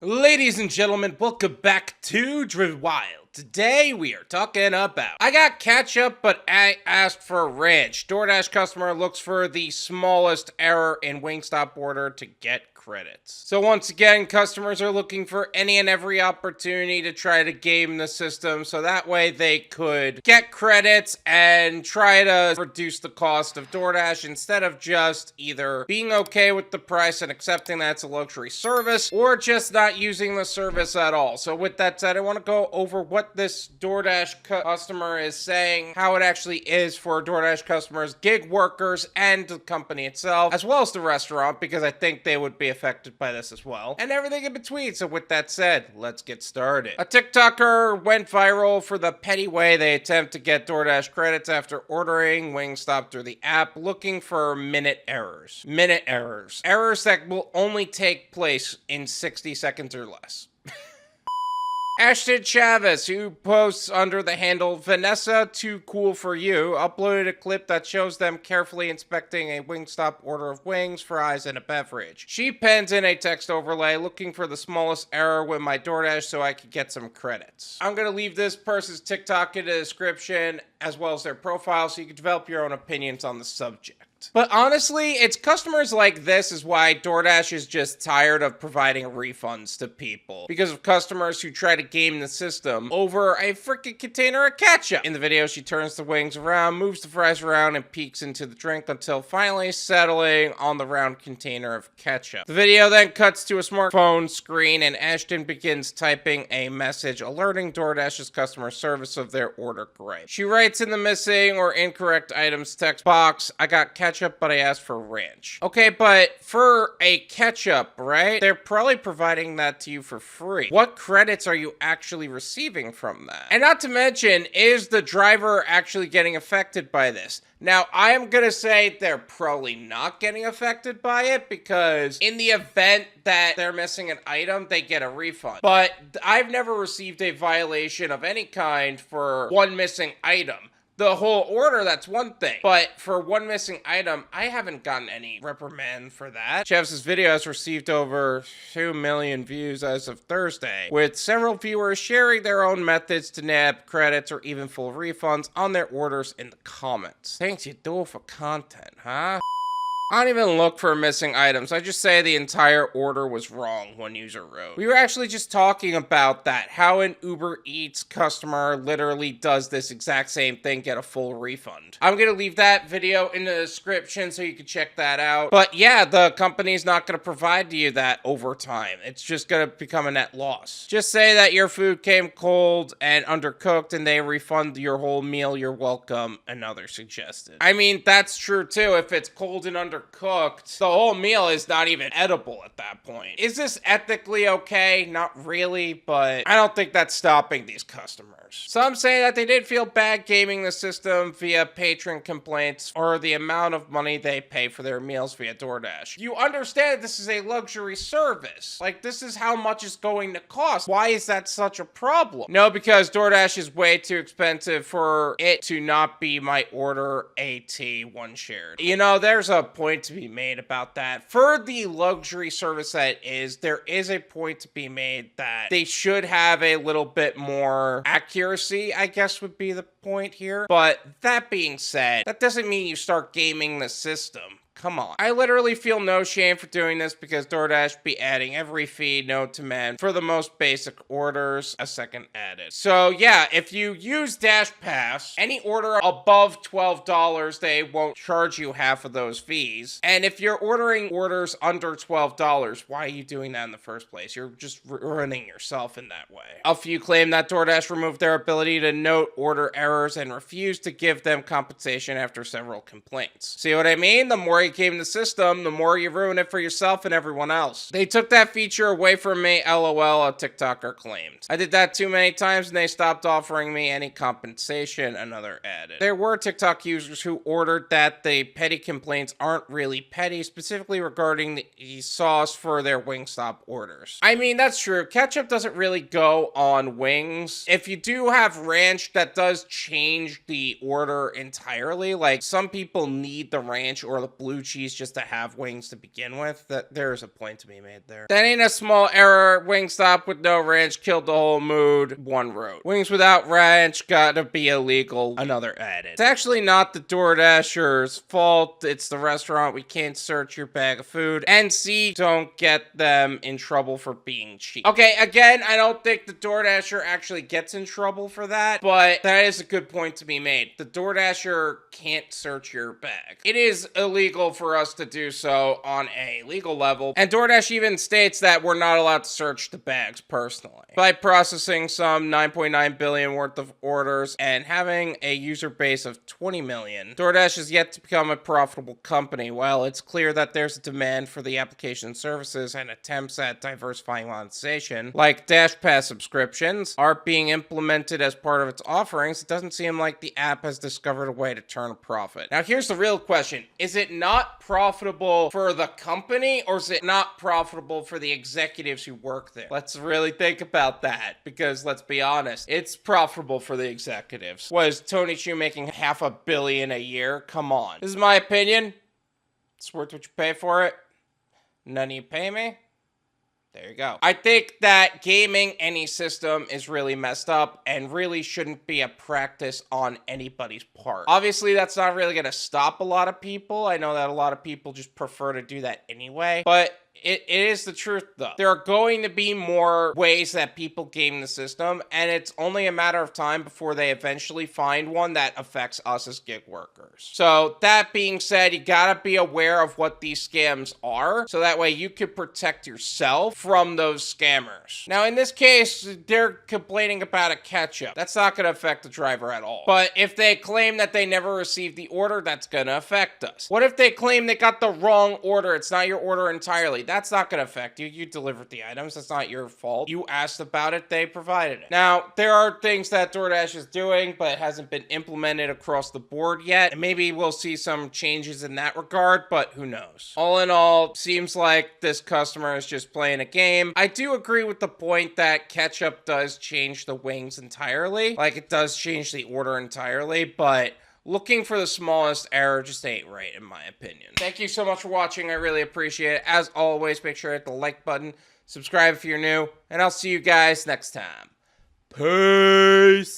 Ladies and gentlemen, welcome back to Driven Wild. Today we are talking about I got ketchup, but I asked for ranch. Doordash customer looks for the smallest error in Wingstop order to get credits. So once again, customers are looking for any and every opportunity to try to game the system so that way they could get credits and try to reduce the cost of DoorDash instead of just either being okay with the price and accepting that it's a luxury service or just not using the service at all. So with that said, I want to go over what this DoorDash customer is saying, how it actually is for DoorDash customers, gig workers, and the company itself, as well as the restaurant, because I think they would be affected by this as well, and everything in between. So with that said, let's get started. A TikToker went viral for the petty way they attempt to get DoorDash credits after ordering Wingstop through the app, looking for minute errors. Minute errors. Errors that will only take place in 60 seconds or less. Ashton Chavez, who posts under the handle Vanessa Too Cool For You, uploaded a clip that shows them carefully inspecting a Wingstop order of wings, fries, and a beverage. She pens in a text overlay looking for the smallest error with my DoorDash so I could get some credits. I'm going to leave this person's TikTok in the description as well as their profile so you can develop your own opinions on the subject. But honestly, it's customers like this is why DoorDash is just tired of providing refunds to people. Because of customers who try to game the system over a freaking container of ketchup. In the video, she turns the wings around, moves the fries around, and peeks into the drink until finally settling on the round container of ketchup. The video then cuts to a smartphone screen and Ashton begins typing a message alerting DoorDash's customer service of their order gripe. She writes in the missing or incorrect items text box, I got ketchup, but I asked for ranch. Okay, but for a ketchup, right? They're probably providing that to you for free. What credits are you actually receiving from that? And not to mention, is the driver actually getting affected by this? Now, I am going to say they're probably not getting affected by it because in the event that they're missing an item, they get a refund. But I've never received a violation of any kind for one missing item. The whole order, that's one thing. But for one missing item, I haven't gotten any reprimand for that. Chef's video has received over 2 million views as of Thursday, with several viewers sharing their own methods to nab credits or even full refunds on their orders in the comments. Things you do for content, huh? I don't even look for missing items. I just say the entire order was wrong, one user wrote. We were actually just talking about that, how an UberEats customer literally does this exact same thing, get a full refund. I'm gonna leave that video in the description so you can check that out. But yeah, the company's not gonna provide to you that over time. It's just gonna become a net loss. Just say that your food came cold and undercooked and they refund your whole meal, you're welcome, another suggested. I mean, that's true too. If it's cold and undercooked, the whole meal is not even edible at that point. Is this ethically okay? Not really, but I don't think that's stopping these customers. Some say that they did feel bad gaming the system via patron complaints or the amount of money they pay for their meals via DoorDash. You understand this is a luxury service. Like, this is how much it's going to cost. Why is that such a problem? No, because DoorDash is way too expensive for it to not be my order AT1 shared. You know, there's a point to be made about that. For the luxury service that it is, there is a point to be made that they should have a little bit more accuracy, I guess would be the point here. But that being said, that doesn't mean you start gaming the system. Come on. I literally feel no shame for doing this because DoorDash be adding every fee known to man for the most basic orders, a second added. So yeah, if you use Dash Pass, any order above $12, they won't charge you half of those fees. And if you're ordering orders under $12, why are you doing that in the first place? You're just ruining yourself in that way. A few claim that DoorDash removed their ability to note order errors and refused to give them compensation after several complaints. See what I mean? The more you game the system, the more you ruin it for yourself and everyone else. They took that feature away from me, LOL, a TikToker claimed. I did that too many times and they stopped offering me any compensation, another added. There were TikTok users who ordered that the petty complaints aren't really petty, specifically regarding the sauce for their Wingstop orders. I mean, that's true. Ketchup doesn't really go on wings. If you do have ranch, that does change the order entirely. Like, some people need the ranch or the blue blue cheese just to have wings to begin with. That there is a point to be made there. That ain't a small error. Wingstop with no ranch killed the whole mood. One road. Wings without ranch gotta be illegal. Another added. It's actually not the DoorDasher's fault. It's the restaurant. We can't search your bag of food. And C, don't get them in trouble for being cheap. Okay, again, I don't think the DoorDasher actually gets in trouble for that, but that is a good point to be made. The DoorDasher can't search your bag. It is illegal for us to do so on a legal level, and DoorDash even states that we're not allowed to search the bags personally. By processing some 9.9 billion worth of orders and having a user base of 20 million, DoorDash is yet to become a profitable company. While it's clear that there's a demand for the application services and attempts at diversifying monetization, like Dash Pass subscriptions, are being implemented as part of its offerings, it doesn't seem like the app has discovered a way to turn a profit. Now, here's the real question. Is it not profitable for the company, or is it not profitable for the executives who work there? Let's really think about that, because let's be honest, it's profitable for the executives. Was Tony Chu making $500 million a year? Come on. This is my opinion. It's worth what you pay for it. None of you pay me. There you go. I think that gaming any system is really messed up and really shouldn't be a practice on anybody's part. Obviously, that's not really going to stop a lot of people. I know that a lot of people just prefer to do that anyway, but it is the truth, though. There are going to be more ways that people game the system, and it's only a matter of time before they eventually find one that affects us as gig workers. So, that being said, you gotta be aware of what these scams are, so that way you can protect yourself from those scammers. Now, in this case, they're complaining about a catch-up. That's not gonna affect the driver at all. But if they claim that they never received the order, that's gonna affect us. What if they claim they got the wrong order? It's not your order entirely. That's not going to affect you. You delivered the items. That's not your fault. You asked about it. They provided it. Now, there are things that DoorDash is doing, but it hasn't been implemented across the board yet. And maybe we'll see some changes in that regard, but who knows? All in all, seems like this customer is just playing a game. I do agree with the point that ketchup does change the wings entirely. Like, it does change the order entirely, but looking for the smallest error just ain't right, in my opinion. Thank you so much for watching. I really appreciate it. As always, make sure to hit the like button, subscribe if you're new, and I'll see you guys next time. Peace!